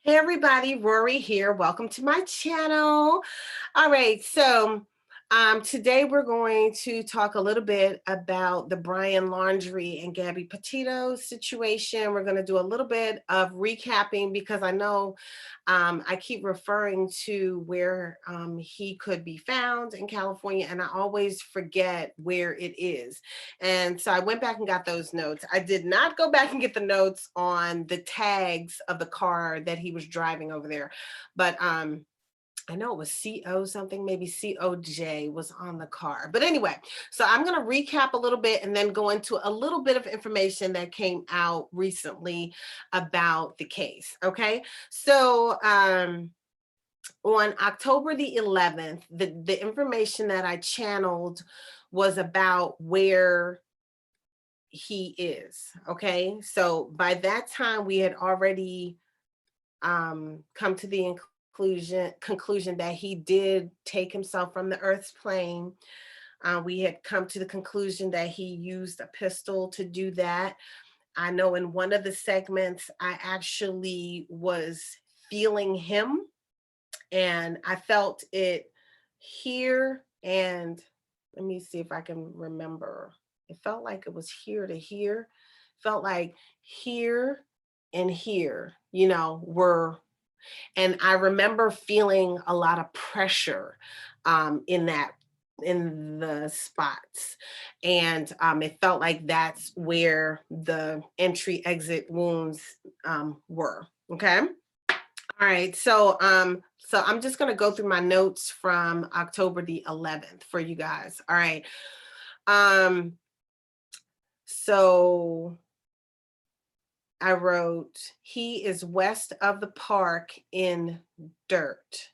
Hey everybody, Rorree here. Welcome to my channel. All right, so today we're going to talk a little bit about the Brian Laundrie and Gabby Petito situation. We're going to do a little bit of recapping because I know I keep referring to where he could be found in California, and I always forget where it is. And so I went back and got those notes. I did not go back and get the notes on the tags of the car that he was driving over there, but I know it was CO something, maybe COJ was on the car. But anyway, so I'm going to recap a little bit and then go into a little bit of information that came out recently about the case. Okay. So on October the 11th, the information that I channeled was about where he is. Okay. So by that time, we had already come to the conclusion that he did take himself from the earth's plane. We had come to the conclusion that he used a pistol to do that. I know in one of the segments, I actually was feeling him and I felt it here. And let me see if I can remember. It felt like it was here to here, felt like here and here, were. And I remember feeling a lot of pressure in the spots. And it felt like that's where the entry exit wounds were. Okay. All right. So I'm just going to go through my notes from October the 11th for you guys. All right. So I wrote, he is west of the park in dirt.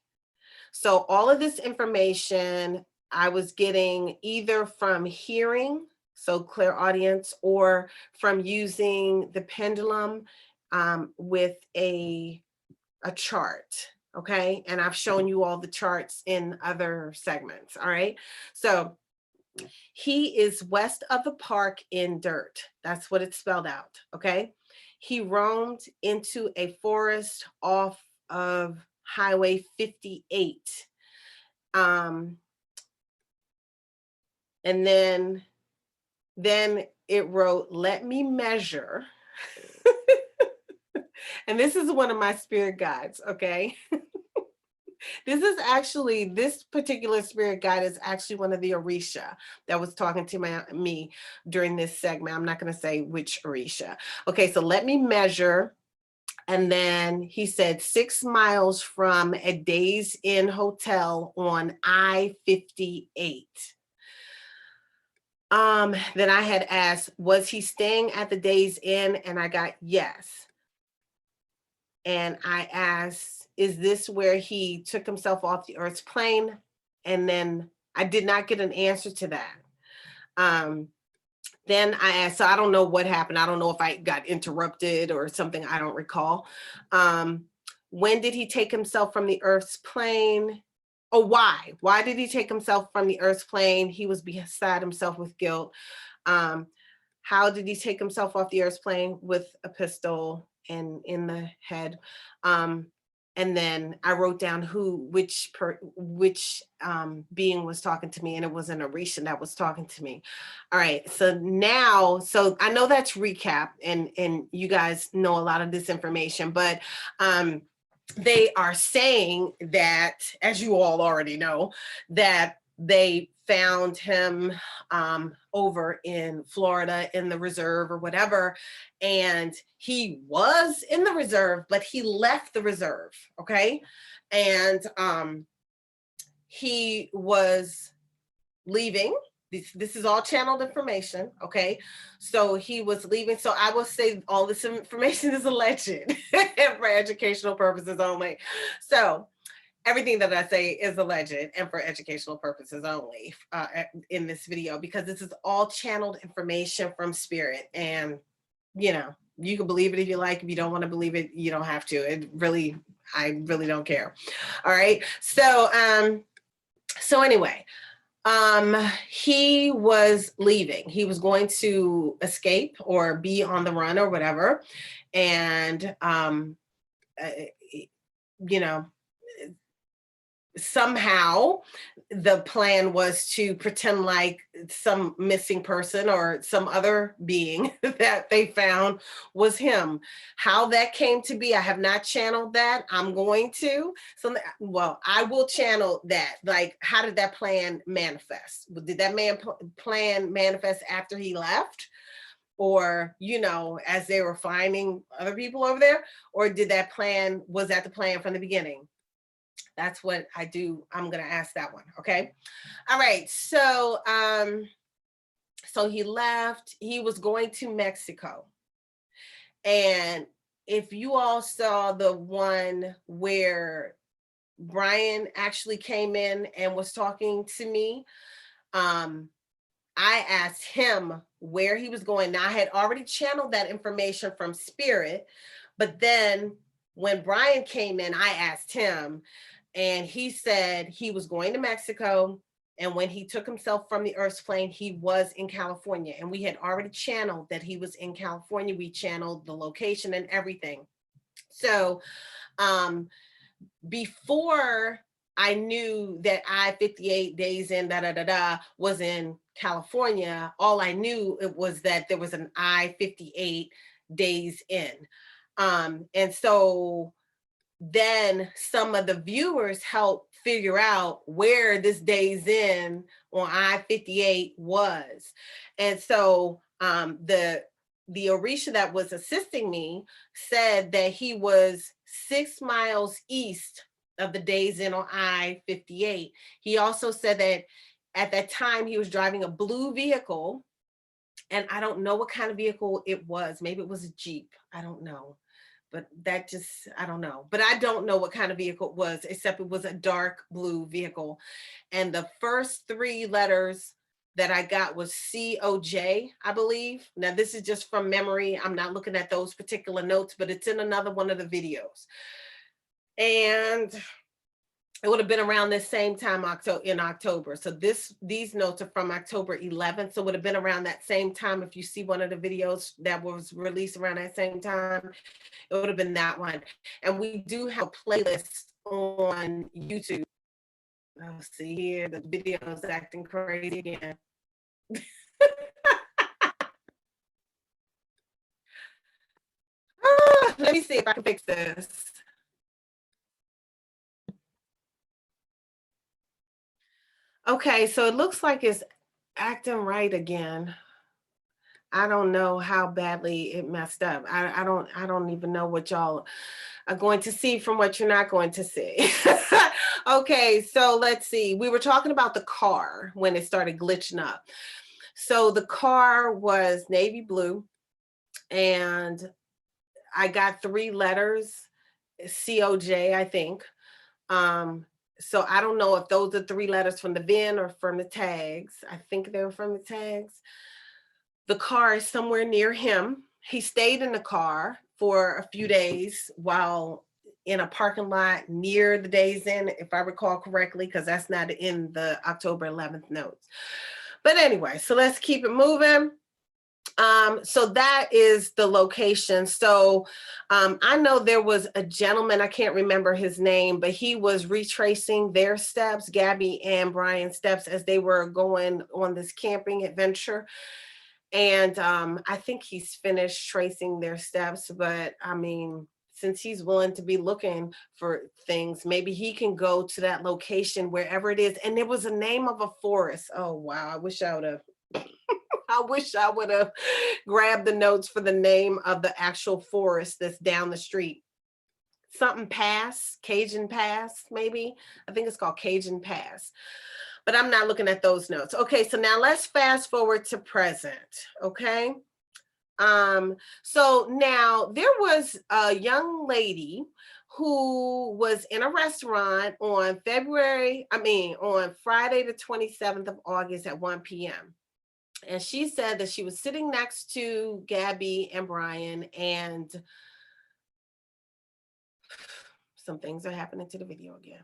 So all of this information I was getting either from hearing, so clairaudience, or from using the pendulum with a chart. Okay. And I've shown you all the charts in other segments. All right. So he is west of the park in dirt. That's what it's spelled out. Okay. He roamed into a forest off of Highway 58. And then it wrote, let me measure. And this is one of my spirit guides, okay? This particular spirit guide is actually one of the Orisha that was talking to me during this segment. I'm not going to say which Orisha. Okay, so let me measure. And then he said 6 miles from a Days Inn hotel on I-58. Then I had asked, was he staying at the Days Inn? And I got yes. And I asked, is this where he took himself off the earth's plane? And then I did not get an answer to that. Then I asked, so I don't know what happened. I don't know if I got interrupted or something. I don't recall. When did he take himself from the earth's plane? Oh, why? Why did he take himself from the earth's plane? He was beside himself with guilt. How did he take himself off the earth's plane? With a pistol and in the head. And then I wrote down which being was talking to me, and it was an Orisha that was talking to me. All right, so now, so I know that's recap, and you guys know a lot of this information, but they are saying that, as you all already know, that they found him over in Florida in the reserve or whatever. And he was in the reserve, but he left the reserve. Okay. And he was leaving. This is all channeled information. Okay. So he was leaving. So I will say all this information is alleged for educational purposes only. So everything that I say is alleged and for educational purposes only in this video, because this is all channeled information from spirit. And, you can believe it if you like. If you don't want to believe it, you don't have to. I really don't care. All right. So anyway, he was leaving. He was going to escape or be on the run or whatever. And you know, somehow the plan was to pretend like some missing person or some other being that they found was him. How that came to be, I have not channeled that. I'm going to. So, well, I will channel that. Like, how did that plan manifest? Did that plan manifest after he left? Or, as they were finding other people over there? Or was that the plan from the beginning? That's what I do. I'm going to ask that one. Okay. All right. So he left. He was going to Mexico. And if you all saw the one where Brian actually came in and was talking to me, I asked him where he was going. Now, I had already channeled that information from Spirit, but then when Brian came in, I asked him, and he said he was going to Mexico. And when he took himself from the Earth's plane, he was in California. And we had already channeled that he was in California. We channeled the location and everything. So before I knew that I-58 days in was in California, all I knew it was that there was an I-58 days in. And so then some of the viewers helped figure out where this days in on I-58 was. And so the Orisha that was assisting me said that he was 6 miles east of the days in on I-58. He also said that at that time he was driving a blue vehicle, and I don't know what kind of vehicle it was. Maybe it was a Jeep. I don't know. But I don't know. But I don't know what kind of vehicle it was, except it was a dark blue vehicle. And the first 3 letters that I got was COJ, I believe. Now, this is just from memory. I'm not looking at those particular notes, but it's in another one of the videos. And it would have been around this same time in October. So these notes are from October 11th. So it would have been around that same time. If you see one of the videos that was released around that same time, it would have been that one. And we do have a playlist on YouTube. Let's see here, the video is acting crazy again. Let me see if I can fix this. Okay, so it looks like it's acting right again. I don't know how badly it messed up. I don't even know what y'all are going to see from what you're not going to see. Okay, so let's see. We were talking about the car when it started glitching up. So the car was navy blue, and I got 3 letters, COJ, I think. So I don't know if those are 3 letters from the VIN or from the tags. I think they were from the tags. The car is somewhere near him. He stayed in the car for a few days while in a parking lot near the days in, if I recall correctly, because that's not in the October 11th notes. But anyway, so let's keep it moving. So that is the location. So I know there was a gentleman, I can't remember his name, but he was retracing their steps, Gabby and Brian's steps, as they were going on this camping adventure. And I think he's finished tracing their steps, but I mean, since he's willing to be looking for things, maybe he can go to that location wherever it is. And there was a name of a forest. Oh, wow. I wish I would have. I wish I would have grabbed the notes for the name of the actual forest that's down the street. Something Pass, Cajun Pass, maybe. I think it's called Cajun Pass. But I'm not looking at those notes. Okay, so now let's fast forward to present, okay? So now there was a young lady who was in a restaurant on Friday the 27th of August at 1 p.m. And she said that she was sitting next to Gabby and Brian, and some things are happening to the video again.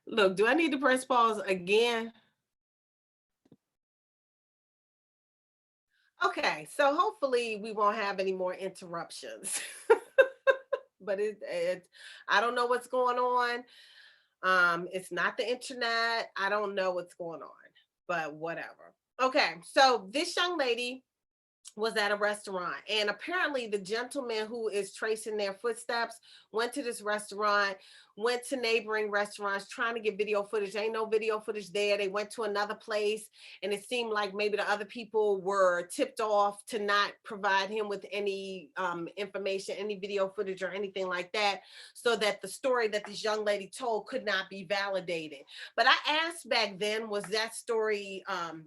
Look, do I need to press pause again? Okay, so hopefully we won't have any more interruptions. But I don't know what's going on. It's not the internet. I don't know what's going on, but whatever. Okay, so this young lady was at a restaurant, and apparently the gentleman who is tracing their footsteps went to this restaurant, went to neighboring restaurants trying to get video footage. Ain't no video footage there. They went to another place, and it seemed like maybe the other people were tipped off to not provide him with any information, any video footage or anything like that, so that the story that this young lady told could not be validated. But I asked back then, was that story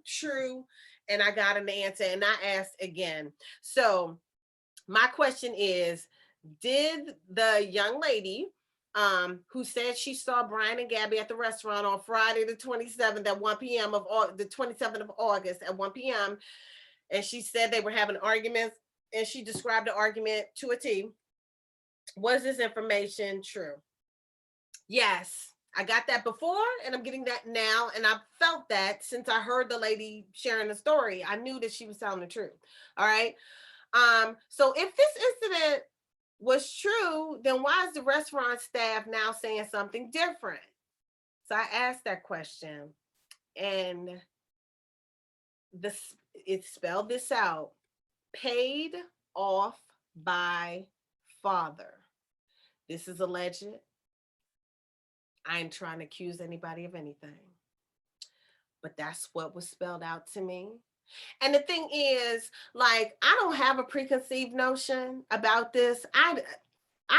true? And I got an answer, and I asked again. So my question is, did the young lady who said she saw Brian and Gabby at the restaurant on Friday the 27th at 1 p.m. of the 27th of August at 1 p.m., and she said they were having arguments, and she described the argument to a T, was this information true? Yes, I got that before, and I'm getting that now. And I felt that since I heard the lady sharing the story, I knew that she was telling the truth. All right. So if this incident was true, then why is the restaurant staff now saying something different? So I asked that question, and this it spelled this out: paid off by father. This is alleged. I ain't trying to accuse anybody of anything, but that's what was spelled out to me. And the thing is, like, I don't have a preconceived notion about this. I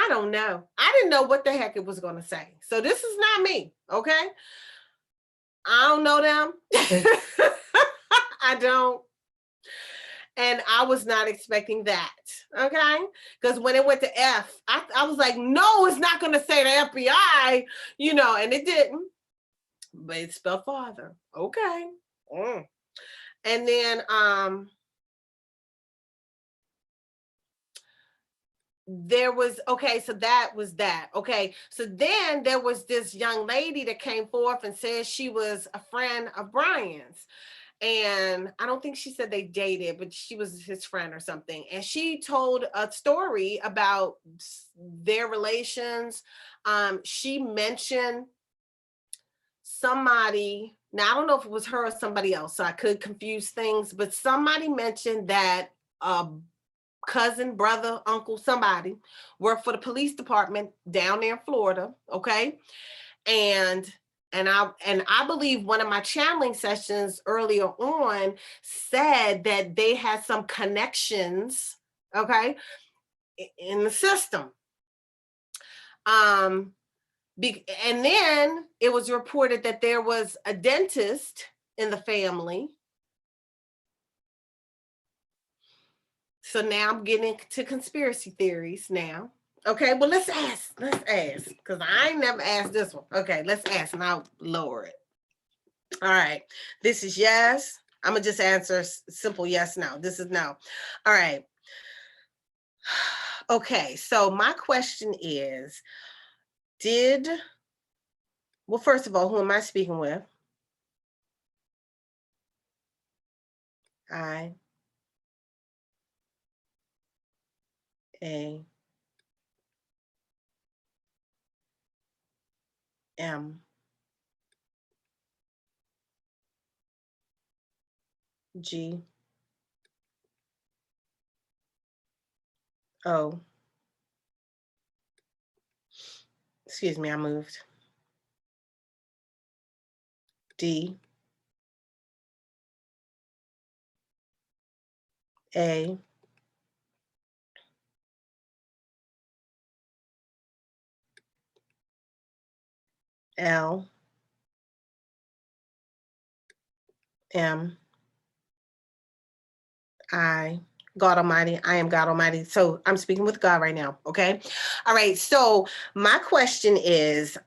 don't know. I didn't know what the heck it was going to say. So this is not me, okay? I don't know them. I don't. And I was not expecting that. Okay. Because when it went to I was like, no, it's not going to say the FBI, and it didn't. But it spelled father. Okay. Mm. And then there was, okay, so that was that. Okay. So then there was this young lady that came forth and said she was a friend of Brian's. And I don't think she said they dated, but she was his friend or something. And she told a story about their relations. She mentioned somebody, now I don't know if it was her or somebody else, so I could confuse things, but somebody mentioned that a cousin, brother, uncle, somebody worked for the police department down there in Florida. Okay. And I believe one of my channeling sessions earlier on said that they had some connections, okay, in the system. And then it was reported that there was a dentist in the family. So now I'm getting into conspiracy theories now. Okay, well, let's ask, because I ain't never asked this one. Okay, let's ask, and I'll lower it. All right, this is yes. I'm gonna just answer simple yes, no. This is no. All right. Okay, so my question is, well, first of all, who am I speaking with? I A M G O. Excuse me, I moved. D A L M God Almighty. I am God Almighty. So I'm speaking with God right now. Okay. All right. So my question is,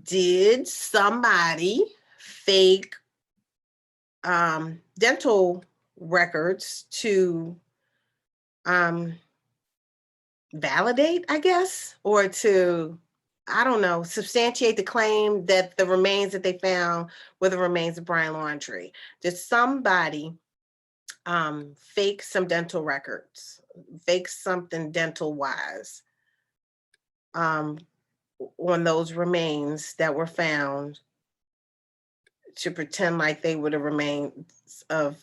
did somebody fake dental records to validate, I guess, or to I don't know, substantiate the claim that the remains that they found were the remains of Brian Laundrie? Did somebody fake some dental records, fake something dental wise um, on those remains that were found to pretend like they were the remains of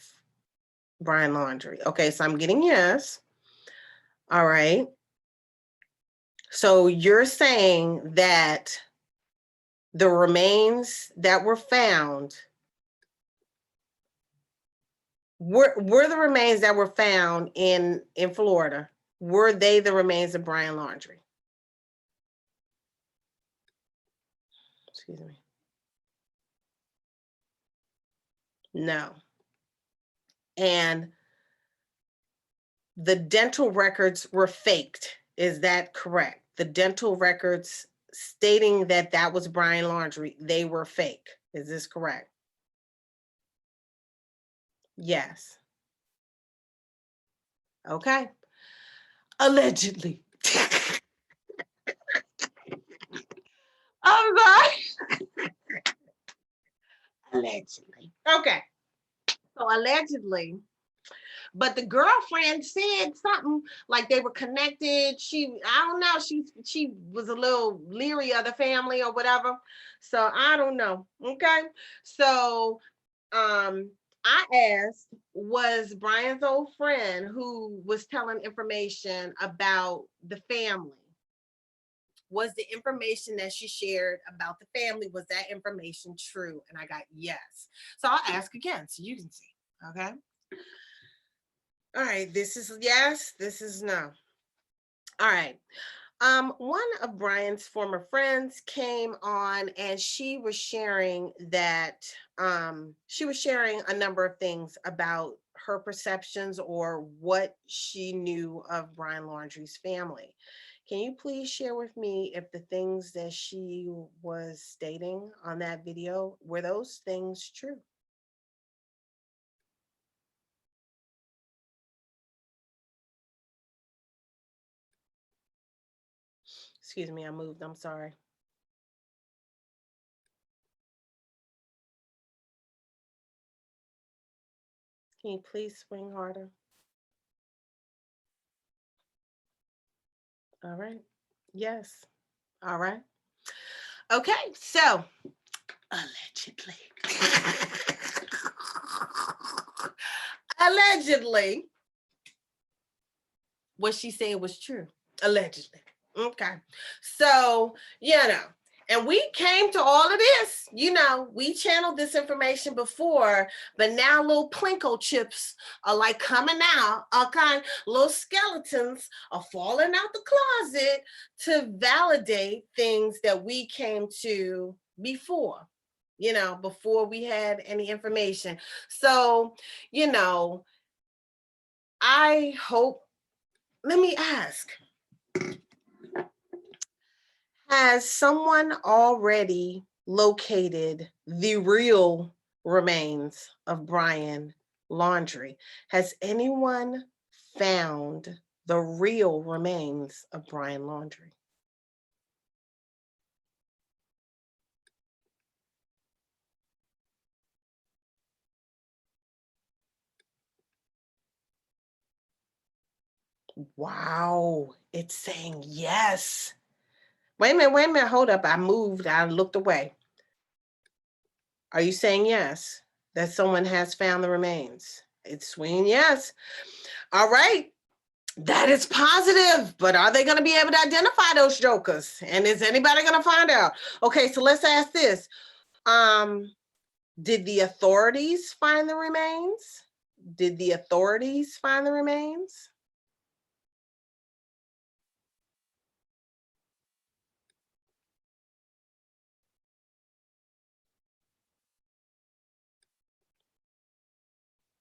Brian Laundrie? Okay, so I'm getting yes. All right. So you're saying that the remains that were found were the remains that were found in Florida, were they the remains of Brian Laundrie? Excuse me. No. And the dental records were faked. Is that correct? The dental records stating that that was Brian Laundrie, they were fake. Is this correct? Yes. Okay. Allegedly. I'm sorry. Allegedly. Okay. So allegedly, but the girlfriend said something like they were connected. I don't know, she was a little leery of the family or whatever. So I don't know. Okay. So I asked, was Brian's old friend who was telling information about the family, was the information that she shared about the family, was that information true? And I got yes. So I'll ask again so you can see. Okay. All right. This is yes. This is no. All right. One of Brian's former friends came on and she was sharing a number of things about her perceptions or what she knew of Brian Laundrie's family. Can you please share with me if the things that she was stating on that video were those things true? Excuse me, I moved. I'm sorry. Can you please swing harder? All right. Yes. All right. Okay. So allegedly. Allegedly, what she said was true. Allegedly. Okay. So, and we came to all of this, we channeled this information before, but now little Plinko chips are like coming out. Okay. Little skeletons are falling out the closet to validate things that we came to before, before we had any information. So, I hope, let me ask, has someone already located the real remains of Brian Laundrie? Has anyone found the real remains of Brian Laundrie? Wow, it's saying yes. Wait a minute, hold up. I moved, I looked away. Are you saying yes, that someone has found the remains? It's swinging yes. All right. That is positive, but are they going to be able to identify those jokers? And is anybody going to find out? Okay, so let's ask this. Um, did the authorities find the remains? Did the authorities find the remains?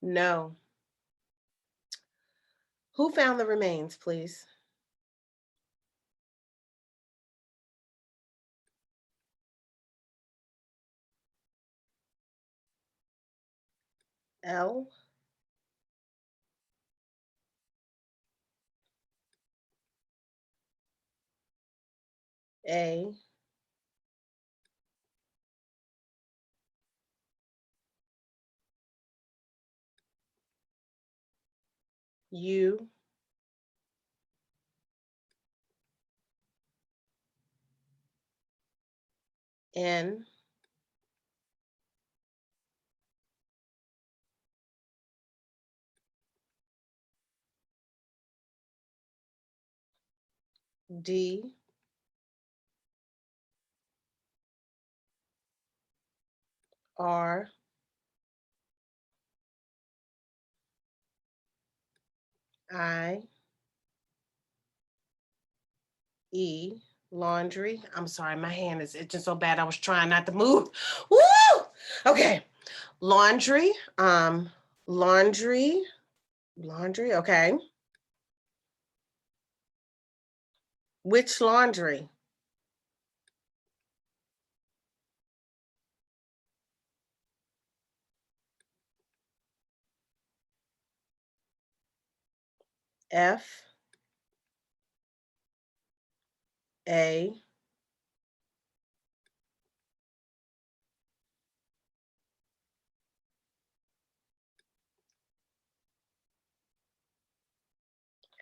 No. Who found the remains, please? L, A, U N D R I E, laundry. I'm sorry, my hand is itching so bad. I was trying not to move. Woo! Okay. Laundry. Laundry. Laundry. Okay. Which laundry? F A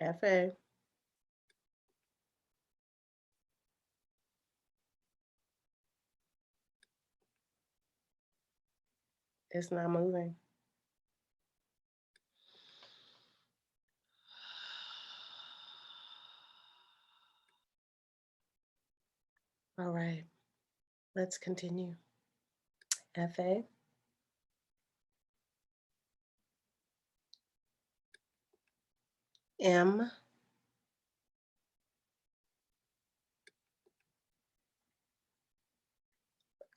F A. It's not moving. All right. Let's continue. F A M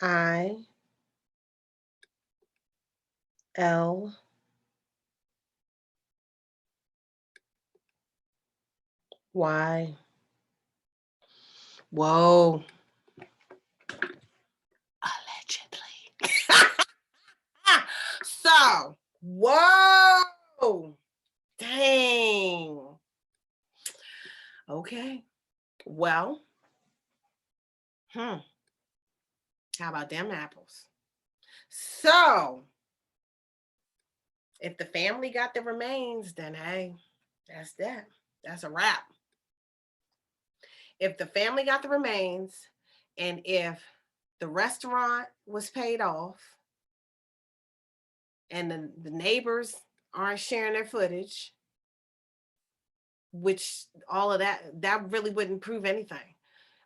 I L Y. Whoa. Allegedly. So, whoa. Dang. Okay. Well, how about them apples? So, if the family got the remains, then hey, that's that. That's a wrap. If the family got the remains, and if the restaurant was paid off, and the neighbors aren't sharing their footage, which all of that really wouldn't prove anything.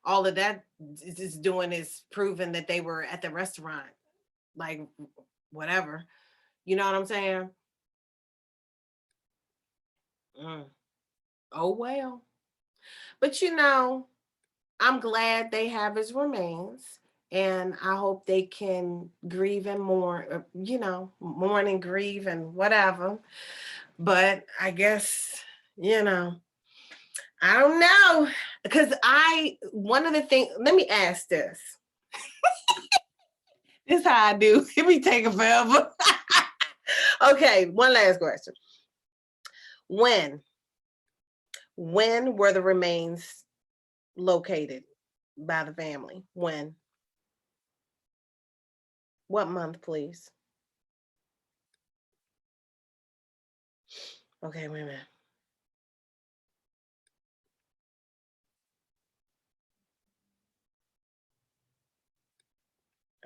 All of that is doing is proving that they were at the restaurant, like whatever. You know what I'm saying? Mm. Oh well. But I'm glad they have his remains. And I hope they can grieve and mourn, mourn and grieve and whatever. But I guess, you know, I don't know. Because one of the things, let me ask this. This is how I do. It be taking forever. Okay, one last question. When? When were the remains located by the family? When? What month, please? Okay, wait a minute.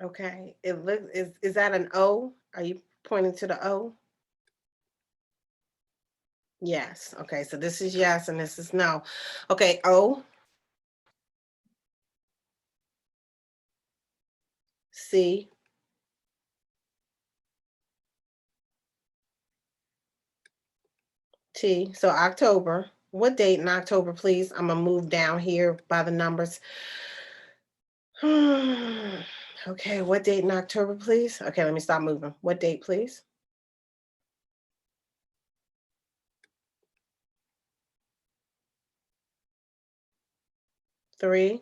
Okay, it looks is that an O? Are you pointing to the O? Yes. Okay, so this is yes and this is no. Okay, O C T. So October. What date in October, please? I'm gonna move down here by the numbers. Okay, what date in October, please? Okay, let me stop moving. What date, please? Three.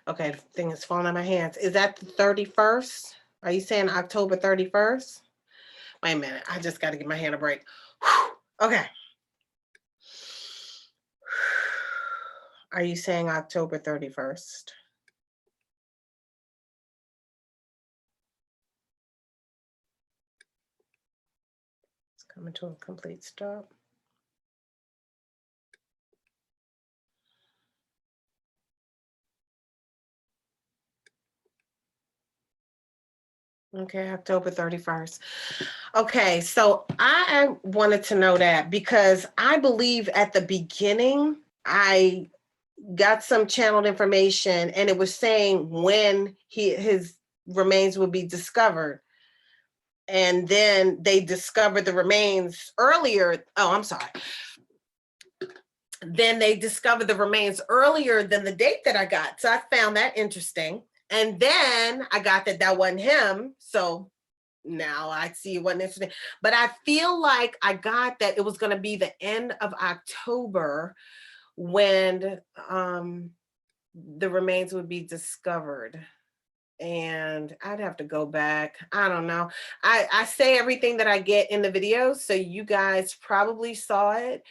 Okay, the thing is falling out of my hands. Is that the 31st? Are you saying October 31st? Wait a minute. I just got to give my hand a break. Whew. Okay. Are you saying October 31st? It's coming to a complete stop. Okay, October 31st. Okay, so I wanted to know that because I believe at the beginning I got some channeled information and it was saying when his remains would be discovered. And then they discovered the remains earlier. Oh, I'm sorry. Then they discovered the remains earlier than the date that I got. So I found that interesting. And then I got that that wasn't him. So now I see it wasn't interesting. But I feel like I got that it was going to be the end of October when the remains would be discovered. And I'd have to go back. I don't know. I say everything that I get in the videos, so you guys probably saw it,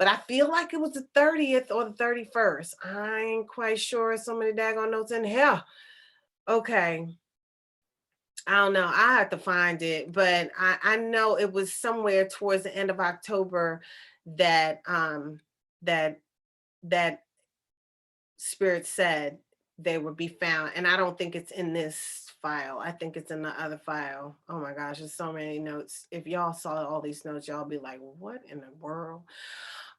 but I feel like it was the 30th or the 31st. I ain't quite sure. So many daggone notes in here. Okay. I don't know. I have to find it, but I know it was somewhere towards the end of October that that that Spirit said they would be found. And I don't think it's in this file. I think it's in the other file. Oh my gosh, there's so many notes. If y'all saw all these notes, y'all be like, what in the world?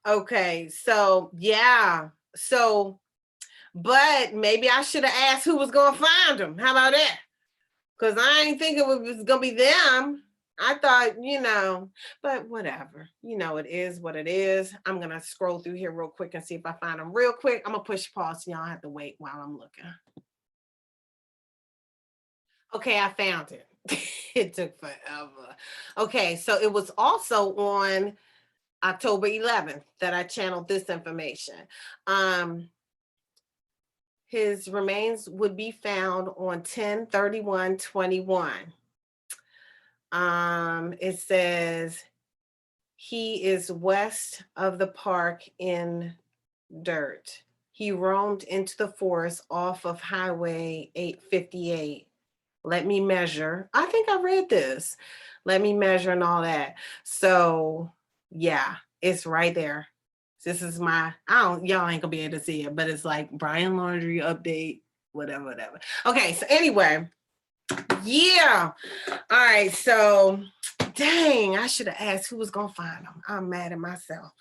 Okay, so yeah. So, but maybe I should have asked who was gonna find them. How about that? Because I ain't think it was gonna be them. I thought, but whatever. It is what it is. I'm gonna scroll through here real quick and see if I find them real quick. I'm gonna push pause so y'all have to wait while I'm looking. Okay, I found it. It took forever. Okay, so it was also on October 11th that I channeled this information. Um, his remains would be found on 10/31/21. It says he is west of the park in dirt. He roamed into the forest off of Highway 858. Let me measure. I think I read this. Let me measure and all that. So, yeah, it's right there. This is y'all ain't gonna be able to see it, but it's like Brian Laundrie update, whatever, whatever. Okay, so anyway, yeah. All right, so dang, I should have asked who was gonna find them. I'm mad at myself.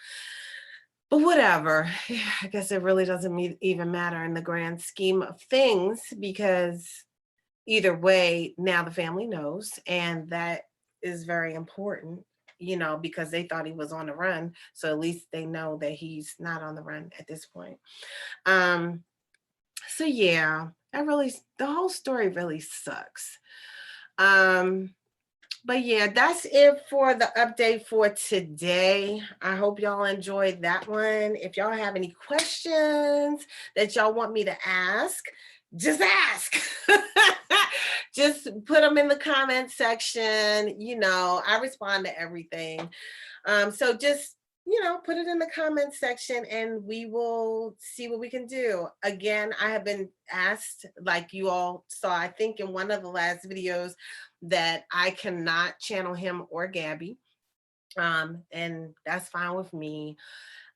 But whatever. I guess it really doesn't even matter in the grand scheme of things because either way, now the family knows, and that is very important, because they thought he was on the run. So at least they know that he's not on the run at this point. So yeah, the whole story really sucks. But yeah, that's it for the update for today. I hope y'all enjoyed that one. If y'all have any questions that y'all want me to ask, just ask. Just put them in the comment section. I respond to everything. So just put it in the comment section and we will see what we can do. Again, I have been asked, like you all saw, I think in one of the last videos, that I cannot channel him or Gabby. And that's fine with me.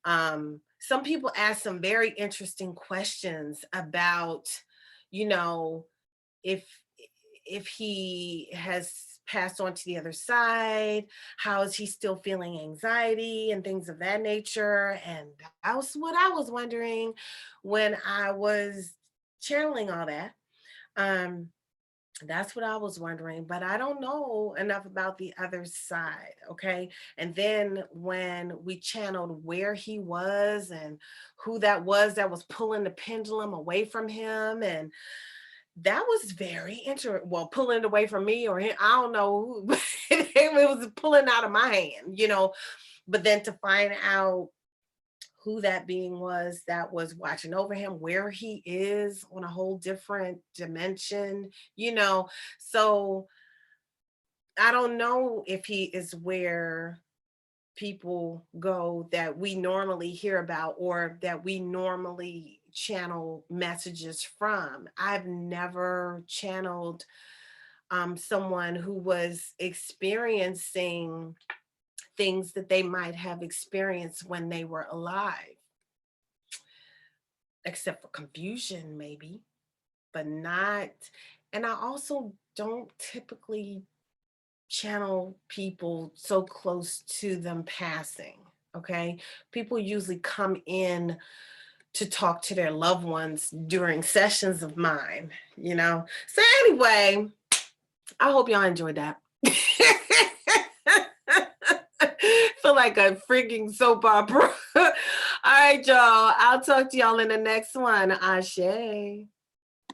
Some people ask some very interesting questions about, you know, if if he has passed on to the other side, how is he still feeling anxiety and things of that nature. And that was what I was wondering when I was channeling all that. Um, that's what I was wondering, but I don't know enough about the other side. Okay. And then when we channeled where he was and who that was pulling the pendulum away from him, and that was very interesting. Well, pulling it away from me or him, I don't know. It was pulling out of my hand, but then to find out who that being was that was watching over him, where he is on a whole different dimension, So I don't know if he is where people go that we normally hear about or that we normally channel messages from. I've never channeled someone who was experiencing things that they might have experienced when they were alive, except for confusion, maybe, but not. And I also don't typically channel people so close to them passing. Okay. People usually come in to talk to their loved ones during sessions of mine, you know? So, anyway, I hope y'all enjoyed that. Feel like a freaking soap opera. All right, y'all. I'll talk to y'all in the next one. Ashe.